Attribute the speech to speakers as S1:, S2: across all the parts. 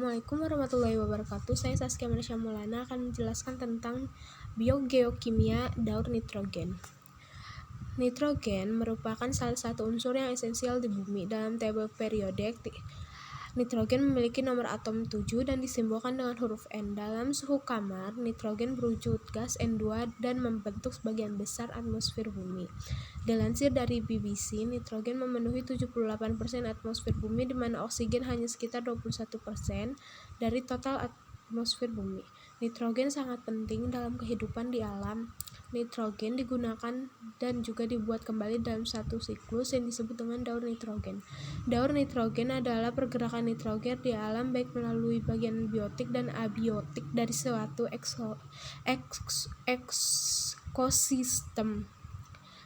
S1: Assalamualaikum warahmatullahi wabarakatuh. Saya Saskia Marsha Maulana akan menjelaskan tentang biogeokimia daur nitrogen. Nitrogen merupakan salah satu unsur yang esensial di bumi. Dalam tabel periodik, nitrogen memiliki nomor atom 7 dan disimbolkan dengan huruf N. Dalam suhu kamar, nitrogen berwujud gas N2 dan membentuk sebagian besar atmosfer bumi. Dilansir dari BBC, nitrogen memenuhi 78% atmosfer bumi, di mana oksigen hanya sekitar 21% dari total atmosfer bumi. Nitrogen sangat penting dalam kehidupan di alam. Nitrogen digunakan dan juga dibuat kembali dalam satu siklus yang disebut dengan daur nitrogen. Daur nitrogen adalah pergerakan nitrogen di alam baik melalui bagian biotik dan abiotik dari suatu ekosistem.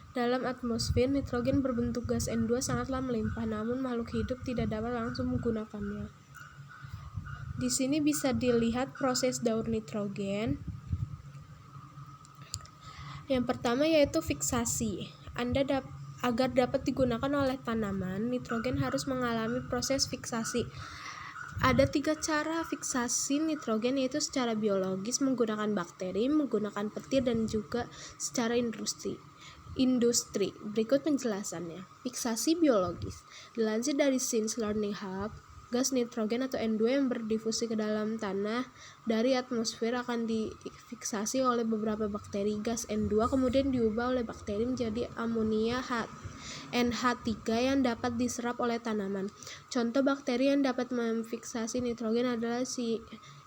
S1: Dalam atmosfer, nitrogen berbentuk gas N2 sangatlah melimpah, namun makhluk hidup tidak dapat langsung menggunakannya. Di sini bisa dilihat proses daur nitrogen. Yang pertama yaitu fiksasi. Agar dapat digunakan oleh tanaman, nitrogen harus mengalami proses fiksasi. Ada 3 cara fiksasi nitrogen, yaitu secara biologis menggunakan bakteri, menggunakan petir, dan juga secara industri. Berikut penjelasannya. Fiksasi biologis. Dilansir dari Science Learning Hub, gas nitrogen atau N2 yang berdifusi ke dalam tanah dari atmosfer akan difiksasi oleh beberapa bakteri. Gas N2 kemudian diubah oleh bakteri menjadi amonia NH3 yang dapat diserap oleh tanaman. Contoh bakteri yang dapat memfiksasi nitrogen adalah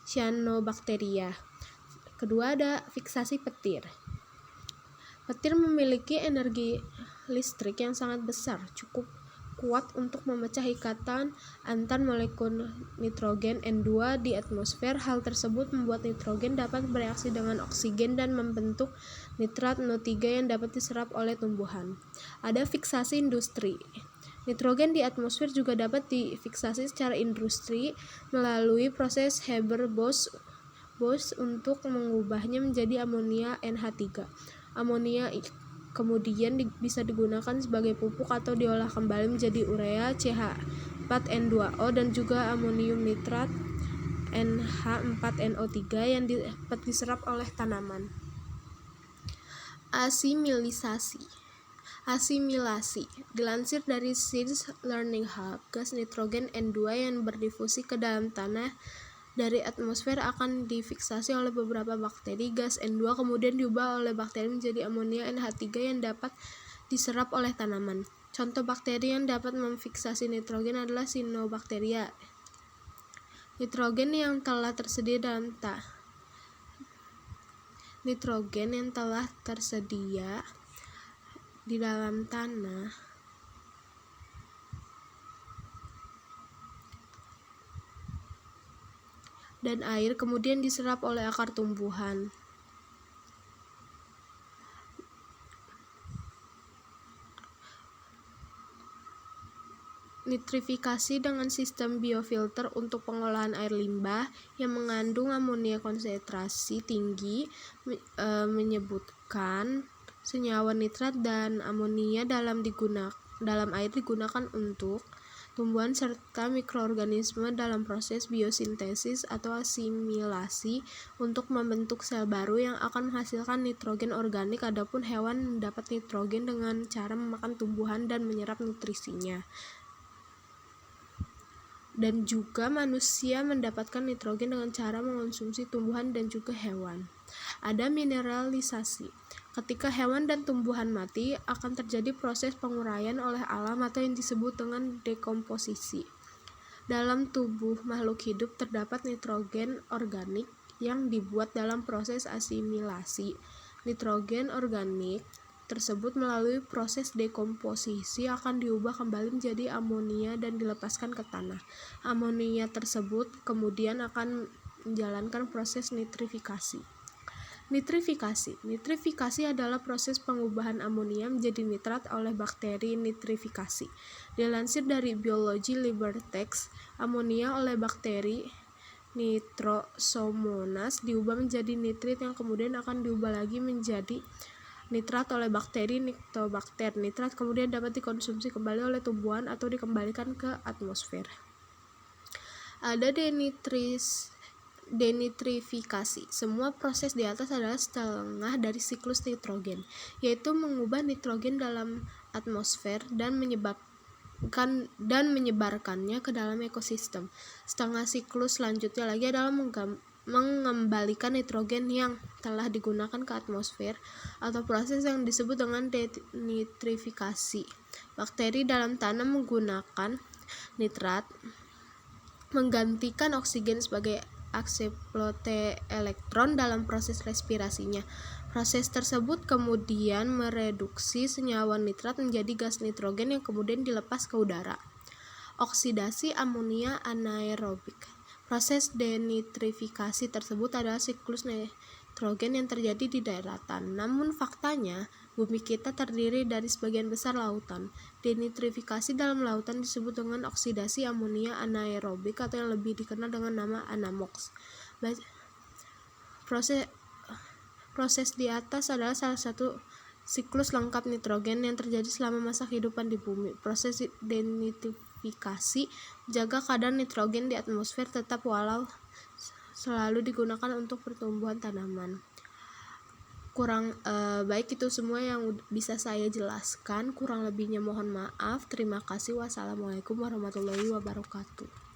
S1: Cyanobacteria. Kedua ada fiksasi petir. Petir memiliki energi listrik yang sangat besar, cukup kuat untuk memecah ikatan antar molekul nitrogen N2 di atmosfer. Hal tersebut membuat nitrogen dapat bereaksi dengan oksigen dan membentuk nitrat NO3 yang dapat diserap oleh tumbuhan. Ada fiksasi industri. Nitrogen di atmosfer juga dapat difiksasi secara industri melalui proses Haber-Bosch untuk mengubahnya menjadi amonia NH3. Amonia kemudian bisa digunakan sebagai pupuk atau diolah kembali menjadi urea CH4N2O dan juga amonium nitrat NH4NO3 yang dapat diserap oleh tanaman. Asimilasi. Dilansir dari Science Learning Hub, gas nitrogen N2 yang berdifusi ke dalam tanah dari atmosfer akan difiksasi oleh beberapa bakteri. Gas N2 kemudian diubah oleh bakteri menjadi amonia NH3 yang dapat diserap oleh tanaman. Contoh bakteri yang dapat memfiksasi nitrogen adalah Cyanobacteria. Nitrogen yang telah tersedia di dalam tanah dan air kemudian diserap oleh akar tumbuhan. Nitrifikasi dengan sistem biofilter untuk pengolahan air limbah yang mengandung amonia konsentrasi tinggi menyebutkan senyawa nitrat dan amonia dalam air digunakan untuk tumbuhan serta mikroorganisme dalam proses biosintesis atau asimilasi untuk membentuk sel baru yang akan menghasilkan nitrogen organik. Adapun hewan mendapat nitrogen dengan cara memakan tumbuhan dan menyerap nutrisinya. Dan juga manusia mendapatkan nitrogen dengan cara mengonsumsi tumbuhan dan juga hewan. Ada mineralisasi. Ketika hewan dan tumbuhan mati, akan terjadi proses penguraian oleh alam atau yang disebut dengan dekomposisi. Dalam tubuh makhluk hidup terdapat nitrogen organik yang dibuat dalam proses asimilasi. Nitrogen organik tersebut melalui proses dekomposisi akan diubah kembali menjadi amonia dan dilepaskan ke tanah. Amonia tersebut kemudian akan menjalankan proses nitrifikasi. Nitrifikasi adalah proses pengubahan amonia menjadi nitrat oleh bakteri nitrifikasi. Dilansir dari Biology LiberText, amonia oleh bakteri Nitrosomonas diubah menjadi nitrit yang kemudian akan diubah lagi menjadi nitrat oleh bakteri Niktobacter. Nitrat kemudian dapat dikonsumsi kembali oleh tumbuhan atau dikembalikan ke atmosfer. Ada denitrifikasi. Semua proses di atas adalah setengah dari siklus nitrogen, yaitu mengubah nitrogen dalam atmosfer dan menyebarkannya ke dalam ekosistem. Setengah siklus selanjutnya lagi adalah mengembalikan nitrogen yang telah digunakan ke atmosfer, atau proses yang disebut dengan denitrifikasi. Bakteri dalam tanah menggunakan nitrat menggantikan oksigen sebagai akseplote elektron dalam proses respirasinya. Proses tersebut kemudian mereduksi senyawa nitrat menjadi gas nitrogen yang kemudian dilepas ke udara. Oksidasi amonia anaerobik. Proses denitrifikasi tersebut adalah siklus nitrogen yang terjadi di daratan. Namun faktanya, bumi kita terdiri dari sebagian besar lautan. Denitrifikasi dalam lautan disebut dengan oksidasi amonia anaerobik atau yang lebih dikenal dengan nama anamox. Proses di atas adalah salah satu siklus lengkap nitrogen yang terjadi selama masa kehidupan di bumi. Proses denitrifikasi menjaga kadar nitrogen di atmosfer tetap walau selalu digunakan untuk pertumbuhan tanaman. Baik itu semua yang bisa saya jelaskan. Kurang lebihnya mohon maaf. Terima kasih. Wassalamualaikum warahmatullahi wabarakatuh.